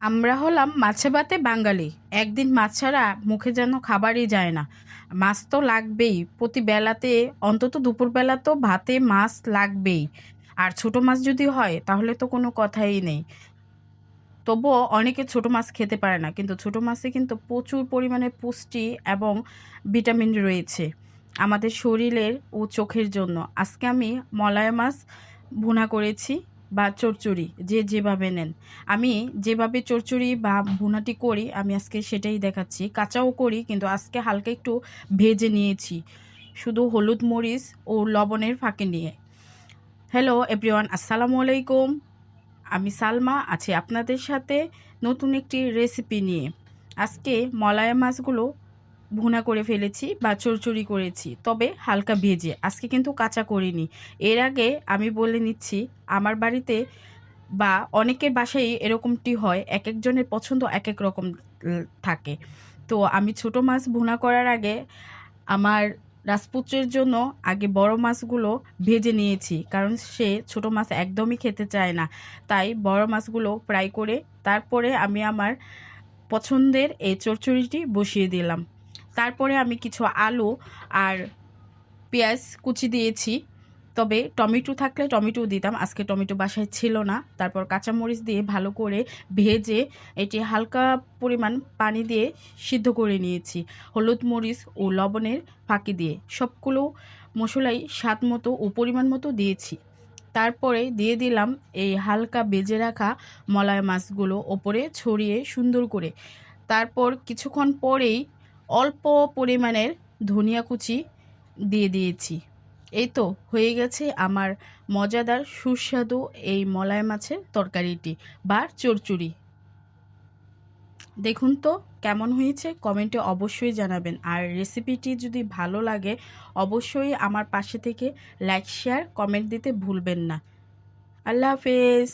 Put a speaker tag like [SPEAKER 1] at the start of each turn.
[SPEAKER 1] আমরা হলাম মাছে ভাতে বাঙালি। একদিন মাছ ছাড়া মুখে যেন খাবারই যায় না। মাছ তো লাগবেই, প্রতি বেলাতে অন্তত দুপুরবেলা তো ভাতে মাছ লাগবেই। আর ছোট মাছ যদি হয় তাহলে তো কোনো কথাই নেই। তবুও অনেকে ছোট মাছ খেতে পারে না, কিন্তু ছোট মাছে কিন্তু প্রচুর পরিমাণে পুষ্টি এবং ভিটামিন রয়েছে আমাদের শরীরের ও চোখের জন্য। আজকে আমি মলায়া মাছ ভুনা করেছি বা চচ্চড়ি, যে যেভাবে নেন। আমি যেভাবে চচ্চড়ি বা ভুনাটি করি আমি আজকে সেটাই দেখাচ্ছি। কাঁচাও করি, কিন্তু আজকে হালকা একটু ভেজে নিয়েছি, শুধু হলুদ মরিচ ও লবণের ফাঁকে নিয়ে। হ্যালো এভরিওয়ান, আসসালামু আলাইকুম। আমি সালমা আছি আপনাদের সাথে নতুন একটি রেসিপি নিয়ে। আজকে মলায়া মাছগুলো ভুনা করে ফেলেছি বা চড়চড়ি করেছি, তবে হালকা ভেজে। আজকে কিন্তু কাঁচা করিনি। এর আগে আমি বলে নিচ্ছি, আমার বাড়িতে বা অনেকের বাসায় এরকমটি হয়, এক একজনের পছন্দ এক এক রকম থাকে। তো আমি ছোট মাছ ভুনা করার আগে আমার রাজপুত্রের জন্য আগে বড় মাছগুলো ভেজে নিয়েছি, কারণ সে ছোট মাছ একদমই খেতে চায় না। তাই বড় মাছগুলো ফ্রাই করে তারপরে আমি আমার পছন্দের এই চচ্চড়িটি বসিয়ে দিলাম। তারপরে আমি কিছু আলু আর পেঁয়াজ কুচি দিয়েছি, তবে টমেটো থাকলে টমেটো দিতাম, আজকে টমেটো বাসায় ছিল না। তারপর কাঁচামরিচ দিয়ে ভালো করে ভেজে এটি হালকা পরিমাণ পানি দিয়ে সিদ্ধ করে নিয়েছি, হলুদ মরিচ ও লবণের ফাঁকি দিয়ে। সবগুলো মশলাই স্বাদ মতো ও পরিমাণ মতো দিয়েছি। তারপরে দিয়ে দিলাম এই হালকা ভেজে রাখা মলায় মাছগুলো ওপরে ছড়িয়ে সুন্দর করে। তারপর কিছুক্ষণ পরেই অল্প পরিমাণের ধনিয়া কুচি দিয়ে দিয়েছি। এই তো হয়ে গেছে আমার মজাদার সুস্বাদু এই মলায় মাছের তরকারিটি বা চচ্চড়ি। দেখুন তো কেমন হয়েছে, কমেন্টে অবশ্যই জানাবেন। আর রেসিপিটি যদি ভালো লাগে অবশ্যই আমার পাশে থেকে লাইক শেয়ার কমেন্ট দিতে ভুলবেন না। আল্লাহ হাফেজ।